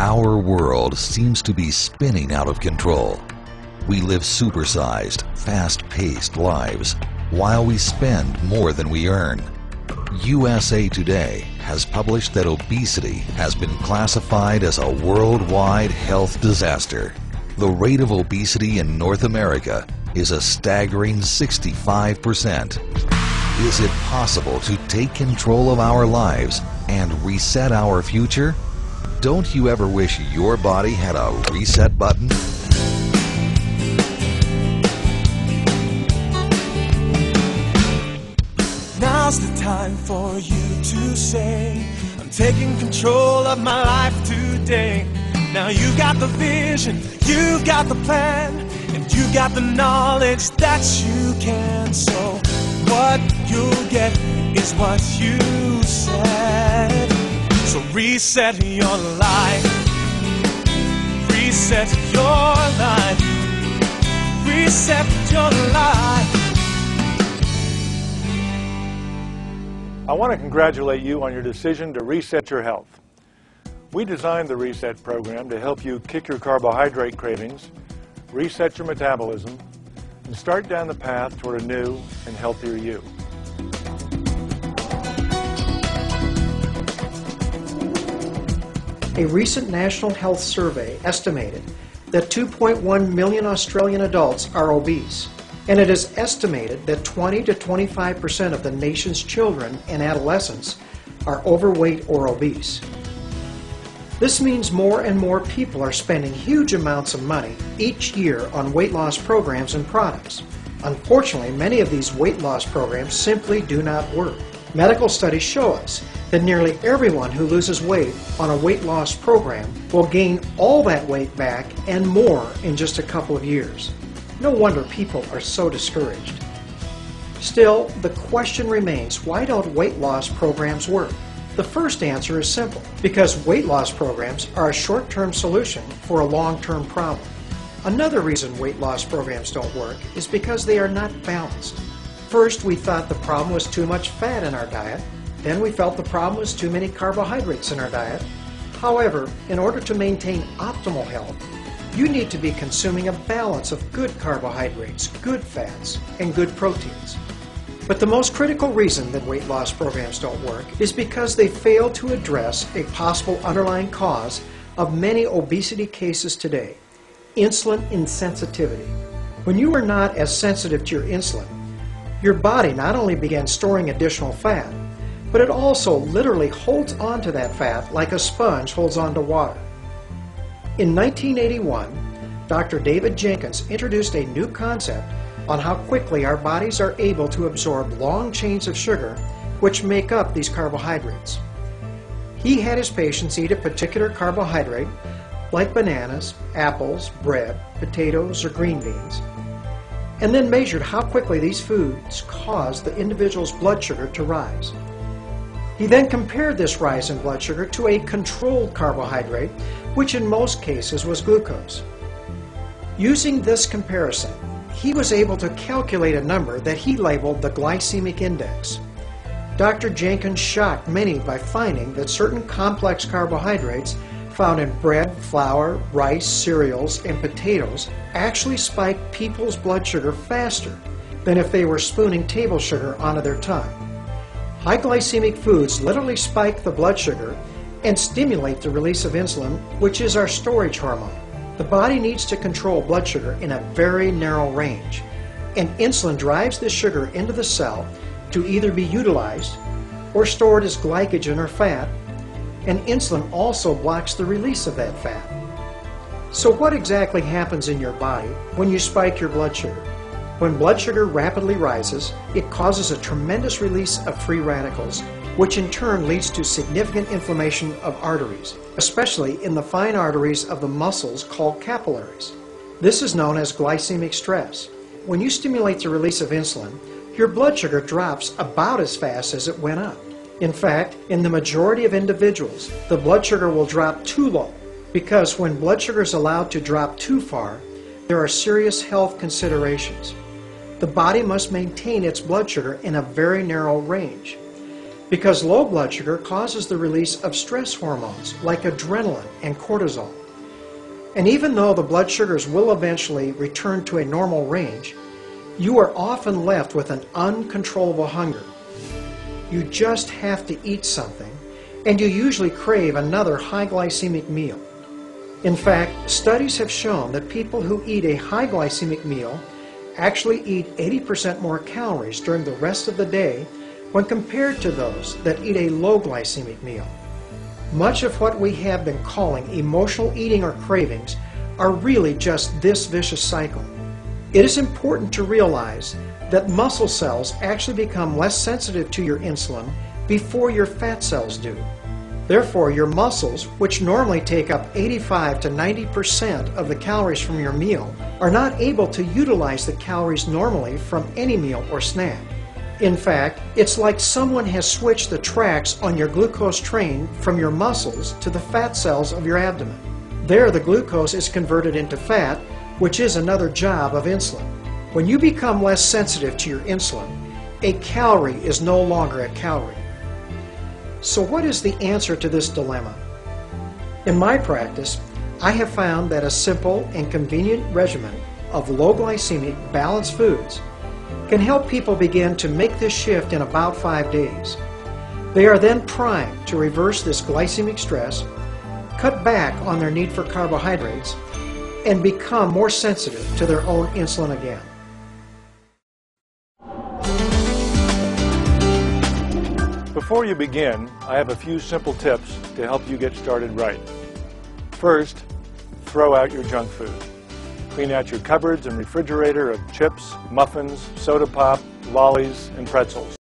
Our world seems to be spinning out of control. We live supersized, fast-paced lives while we spend more than we earn. USA Today has published that obesity has been classified as a worldwide health disaster. The rate of obesity in North America is a staggering 65%. Is it possible to take control of our lives and reset our future? Don't you ever wish your body had a reset button? Now's the time for you to say, I'm taking control of my life today. Now you got the vision, you got the plan, and you got the knowledge that you can. So what you'll get is what you said. So reset your life, reset your life, reset your life. I want to congratulate you on your decision to reset your health. We designed the Reset program to help you kick your carbohydrate cravings, reset your metabolism, and start down the path toward a new and healthier you. A recent National Health Survey estimated that 2.1 million Australian adults are obese, and it is estimated that 20 to 25% of the nation's children and adolescents are overweight or obese. This means more and more people are spending huge amounts of money each year on weight loss programs and products. Unfortunately, many of these weight loss programs simply do not work. Medical studies show us that nearly everyone who loses weight on a weight loss program will gain all that weight back and more in just a couple of years. No wonder people are so discouraged. Still, the question remains, why don't weight loss programs work? The first answer is simple, because weight loss programs are a short-term solution for a long-term problem. Another reason weight loss programs don't work is because they are not balanced. First, we thought the problem was too much fat in our diet. Then we felt the problem was too many carbohydrates in our diet. However, in order to maintain optimal health, you need to be consuming a balance of good carbohydrates, good fats, and good proteins. But the most critical reason that weight loss programs don't work is because they fail to address a possible underlying cause of many obesity cases today: insulin insensitivity. When you are not as sensitive to your insulin, your body not only begins storing additional fat, but it also literally holds onto that fat like a sponge holds onto water. In 1981, Dr. David Jenkins introduced a new concept on how quickly our bodies are able to absorb long chains of sugar which make up these carbohydrates. He had his patients eat a particular carbohydrate, like bananas, apples, bread, potatoes, or green beans, and then measured how quickly these foods caused the individual's blood sugar to rise. He then compared this rise in blood sugar to a controlled carbohydrate, which in most cases was glucose. Using this comparison, he was able to calculate a number that he labeled the glycemic index. Dr. Jenkins shocked many by finding that certain complex carbohydrates found in bread, flour, rice, cereals, and potatoes actually spiked people's blood sugar faster than if they were spooning table sugar onto their tongue. High glycemic foods literally spike the blood sugar and stimulate the release of insulin, which is our storage hormone. The body needs to control blood sugar in a very narrow range, and insulin drives this sugar into the cell to either be utilized or stored as glycogen or fat, and insulin also blocks the release of that fat. So what exactly happens in your body when you spike your blood sugar? When blood sugar rapidly rises, it causes a tremendous release of free radicals, which in turn leads to significant inflammation of arteries, especially in the fine arteries of the muscles called capillaries. This is known as glycemic stress. When you stimulate the release of insulin, your blood sugar drops about as fast as it went up. In fact, in the majority of individuals, the blood sugar will drop too low, because when blood sugar is allowed to drop too far, there are serious health considerations. The body must maintain its blood sugar in a very narrow range. because low blood sugar causes the release of stress hormones like adrenaline and cortisol. And even though the blood sugars will eventually return to a normal range, you are often left with an uncontrollable hunger. You just have to eat something, and you usually crave another high glycemic meal. In fact, studies have shown that people who eat a high glycemic meal actually eat 80% more calories during the rest of the day when compared to those that eat a low glycemic meal. Much of what we have been calling emotional eating or cravings are really just this vicious cycle. It is important to realize that muscle cells actually become less sensitive to your insulin before your fat cells do. Therefore, your muscles, which normally take up 85 to 90% of the calories from your meal, are not able to utilize the calories normally from any meal or snack. In fact, it's like someone has switched the tracks on your glucose train from your muscles to the fat cells of your abdomen. There, the glucose is converted into fat, which is another job of insulin. When you become less sensitive to your insulin, a calorie is no longer a calorie. So what is the answer to this dilemma? In my practice, I have found that a simple and convenient regimen of low glycemic balanced foods can help people begin to make this shift in about 5 days. They are then primed to reverse this glycemic stress, cut back on their need for carbohydrates, and become more sensitive to their own insulin again. Before you begin, I have a few simple tips to help you get started right. First, throw out your junk food. Clean out your cupboards and refrigerator of chips, muffins, soda pop, lollies, and pretzels.